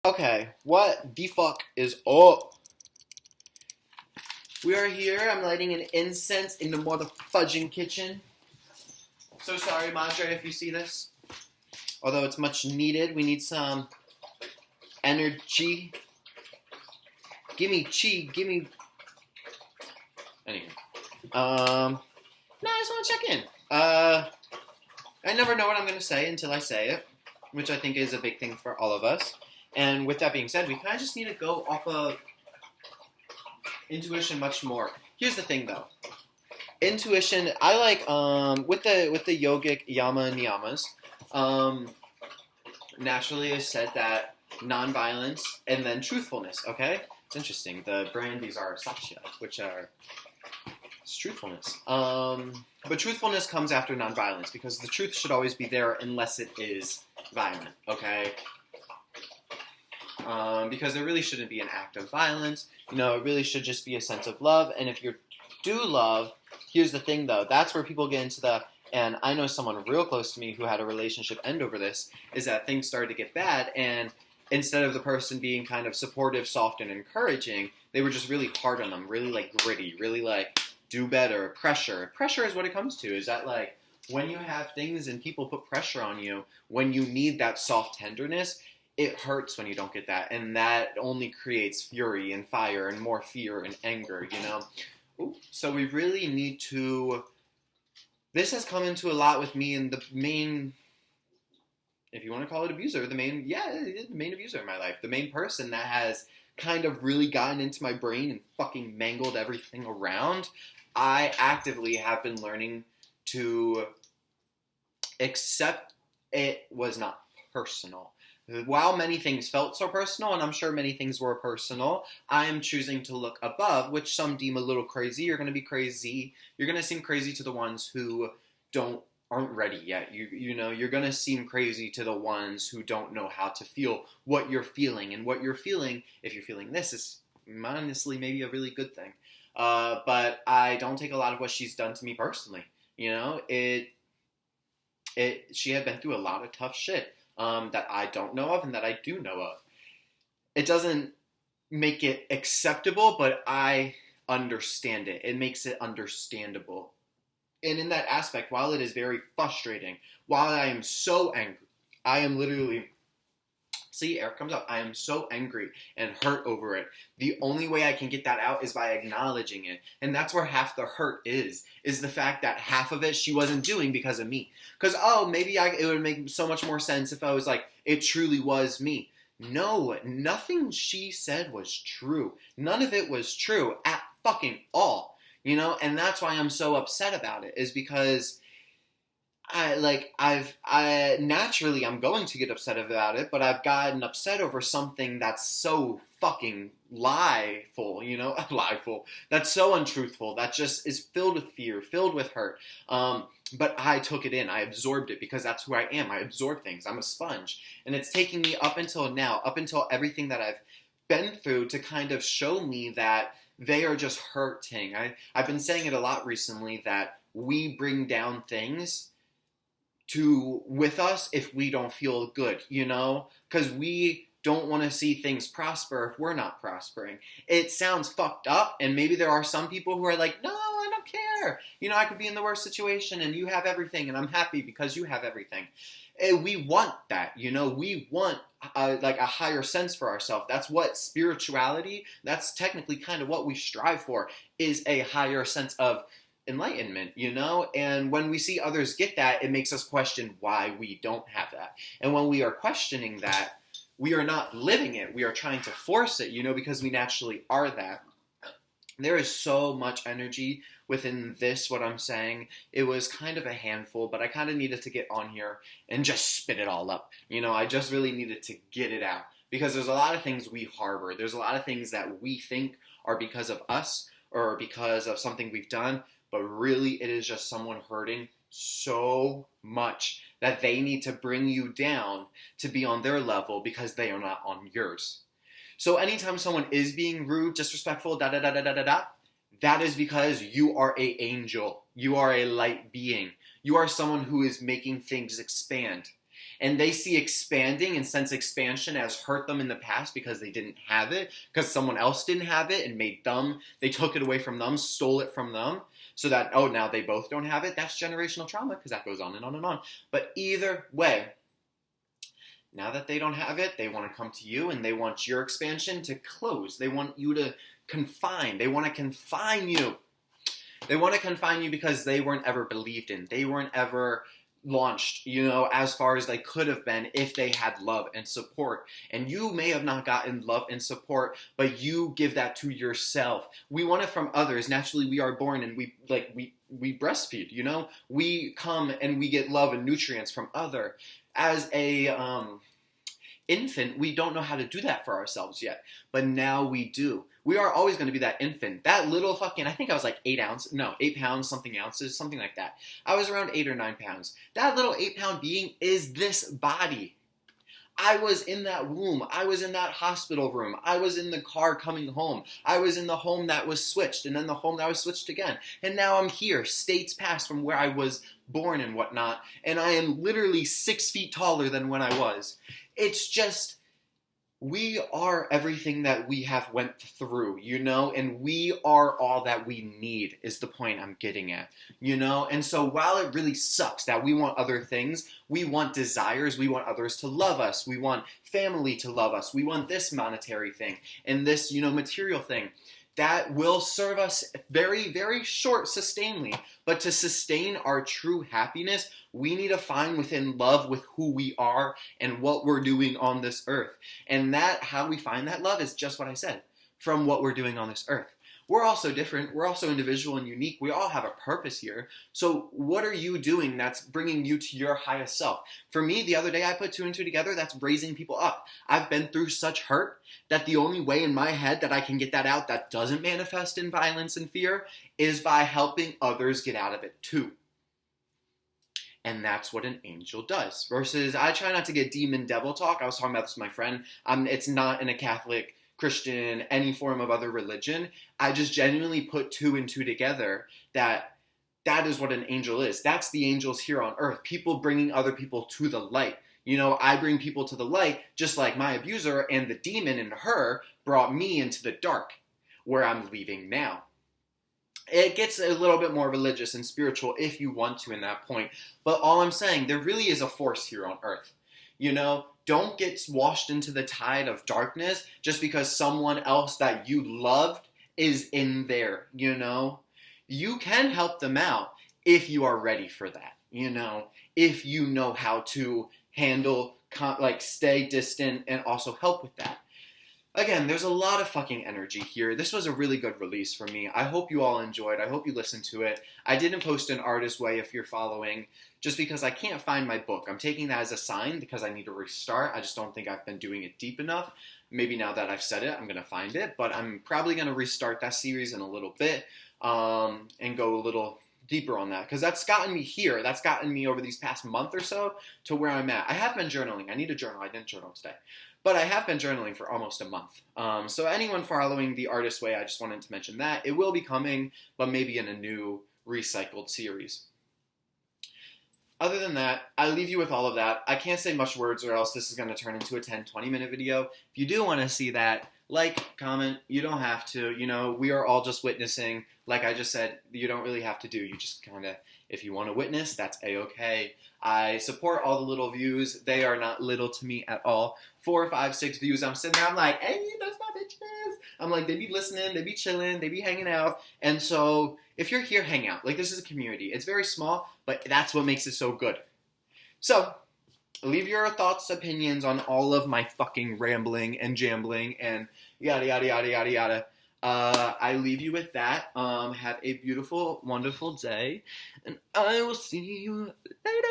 Okay, what the fuck is up? We are here. I'm lighting an incense in the motherfudging kitchen. So sorry, Madre, if you see this. Although it's much needed. We need some energy. Gimme chi, gimme. Anyway. No, I just want to check in. I never know what I'm going to say until I say it, which I think is a big thing for all of us. And with that being said, we kind of just need to go off of intuition much more. Here's the thing, though. Intuition, I like with the yogic yama and niyamas. Naturally, is said that nonviolence and then truthfulness. Okay, it's interesting. The brand these are satya, which are it's truthfulness. But truthfulness comes after nonviolence because the truth should always be there unless it is violent. Okay. Because there really shouldn't be an act of violence. You know, it really should just be a sense of love. And if you do love, here's the thing, though. That's where people get into the, and I know someone real close to me who had a relationship end over this, is that things started to get bad. And instead of the person being kind of supportive, soft, and encouraging, they were just really hard on them, really, like, gritty, really, like, do better, pressure. Pressure is what it comes to, is that, like, when you have things and people put pressure on you, when you need that soft tenderness, it hurts when you don't get that, and that only creates fury and fire and more fear and anger, you know? Ooh. So we really need to... This has come into a lot with me and the main... If you want to call it abuser, the main abuser in my life. The main person that has kind of really gotten into my brain and fucking mangled everything around. I actively have been learning to accept it was not personal. While many things felt so personal, and I'm sure many things were personal, I am choosing to look above, which some deem a little crazy. You're going to be crazy. You're going to seem crazy to the ones who aren't ready yet. You know, you're going to seem crazy to the ones who don't know how to feel what you're feeling. And what you're feeling, if you're feeling this, is honestly maybe a really good thing. But I don't take a lot of what she's done to me personally. You know, she had been through a lot of tough shit. That I don't know of and that I do know of. It doesn't make it acceptable, but I understand it. It makes it understandable. And in that aspect, while it is very frustrating, while I am so angry, I am literally... See, air comes up. I am so angry and hurt over it. The only way I can get that out is by acknowledging it. And that's where half the hurt is the fact that half of it she wasn't doing because of me. Because, maybe it would make so much more sense if I was like, it truly was me. No, nothing she said was true. None of it was true at fucking all. You know, and that's why I'm so upset about it, is because... naturally I'm going to get upset about it, but I've gotten upset over something that's so fucking lieful, you know, lieful, that's so untruthful, that just is filled with fear, filled with hurt, but I took it in, I absorbed it, because that's who I am, I absorb things, I'm a sponge, and it's taking me up until now, up until everything that I've been through to kind of show me that they are just hurting. I've been saying it a lot recently, that we bring down things with us if we don't feel good, you know? Because we don't want to see things prosper if we're not prospering. It sounds fucked up, and maybe there are some people who are like, no, I don't care. You know, I could be in the worst situation, and you have everything, and I'm happy because you have everything. And we want that, you know? We want a higher sense for ourselves. That's what spirituality, that's technically kind of what we strive for, is a higher sense of enlightenment, you know? And when we see others get that, it makes us question why we don't have that. And when we are questioning that, we are not living it. We are trying to force it, you know, because we naturally are that. There is so much energy within this, what I'm saying. It was kind of a handful, but I kind of needed to get on here and just spit it all up. You know, I just really needed to get it out. Because there's a lot of things we harbor. There's a lot of things that we think are because of us or because of something we've done. But really, it is just someone hurting so much that they need to bring you down to be on their level because they are not on yours. So anytime someone is being rude, disrespectful, that is because you are an angel. You are a light being. You are someone who is making things expand. and they see expanding and sense expansion as hurt them in the past because they didn't have it, because someone else didn't have it and they took it away from them, stole it from them, so that, oh, now they both don't have it. That's generational trauma, because that goes on and on and on. But either way, now that they don't have it, they want to come to you and they want your expansion to close. They want you to confine. They want to confine you. They want to confine you because they weren't ever believed in. They weren't ever launched, as far as they could have been if they had love and support. And you may have not gotten love and support, but you give that to yourself. We want it from others. Naturally, we are born and we breastfeed, We come and we get love and nutrients from other. As a infant, we don't know how to do that for ourselves yet, but now we do. We are always going to be that infant, that little fucking, I think I was like 8 pounds, something ounces, something like that. I was around 8 or 9 pounds. That little 8-pound being is this body. I was in that womb. I was in that hospital room. I was in the car coming home. I was in the home that was switched, and then the home that was switched again. And now I'm here, states past from where I was born and whatnot, and I am literally 6 feet taller than when I was. It's just, we are everything that we have went through, and we are all that we need is the point I'm getting at, and so while it really sucks that we want other things, we want desires, we want others to love us, we want family to love us, we want this monetary thing and this, material thing. That will serve us very, very short sustainably. But to sustain our true happiness, we need to find within love with who we are and what we're doing on this earth. And how we find that love is just what I said, from what we're doing on this earth. We're all so different. We're all so individual and unique. We all have a purpose here. So what are you doing that's bringing you to your highest self? For me, the other day I put 2 and 2 together. That's raising people up. I've been through such hurt that the only way in my head that I can get that out that doesn't manifest in violence and fear is by helping others get out of it too. And that's what an angel does. Versus, I try not to get demon devil talk. I was talking about this with my friend. It's not in a Catholic, Christian, any form of other religion. I just genuinely put 2 and 2 together that is what an angel is. That's the angels here on earth. People bringing other people to the light. I bring people to the light just like my abuser and the demon in her brought me into the dark where I'm leaving now. It gets a little bit more religious and spiritual if you want to in that point. But all I'm saying, there really is a force here on earth. Don't get washed into the tide of darkness just because someone else that you loved is in there, You can help them out if you are ready for that, if you know how to handle, stay distant and also help with that. Again, there's a lot of fucking energy here. This was a really good release for me. I hope you all enjoyed. I hope you listened to it. I didn't post an artist way if you're following, just because I can't find my book. I'm taking that as a sign because I need to restart. I just don't think I've been doing it deep enough. Maybe now that I've said it, I'm going to find it. But I'm probably going to restart that series in a little bit and go a little deeper on that. Because that's gotten me here. That's gotten me over these past month or so to where I'm at. I have been journaling. I need a journal. I didn't journal today. But I have been journaling for almost a month. So anyone following the artist way, I just wanted to mention that. It will be coming, but maybe in a new recycled series. Other than that, I leave you with all of that. I can't say much words or else this is going to turn into a 10-20 minute video. If you do want to see that, like, comment. You don't have to. We are all just witnessing. Like I just said, you don't really have to do. You just kind of, if you want to witness, that's A-okay. I support all the little views. They are not little to me at all. 4, 5, 6 views. I'm sitting there. I'm like, hey, those my bitches. I'm like, they be listening. They be chilling. They be hanging out. And so if you're here, hang out. Like, this is a community. It's very small, but that's what makes it so good. So leave your thoughts, opinions on all of my fucking rambling and jambling and yada, yada, yada, yada, yada. I leave you with that. Have a beautiful, wonderful day, and I will see you later.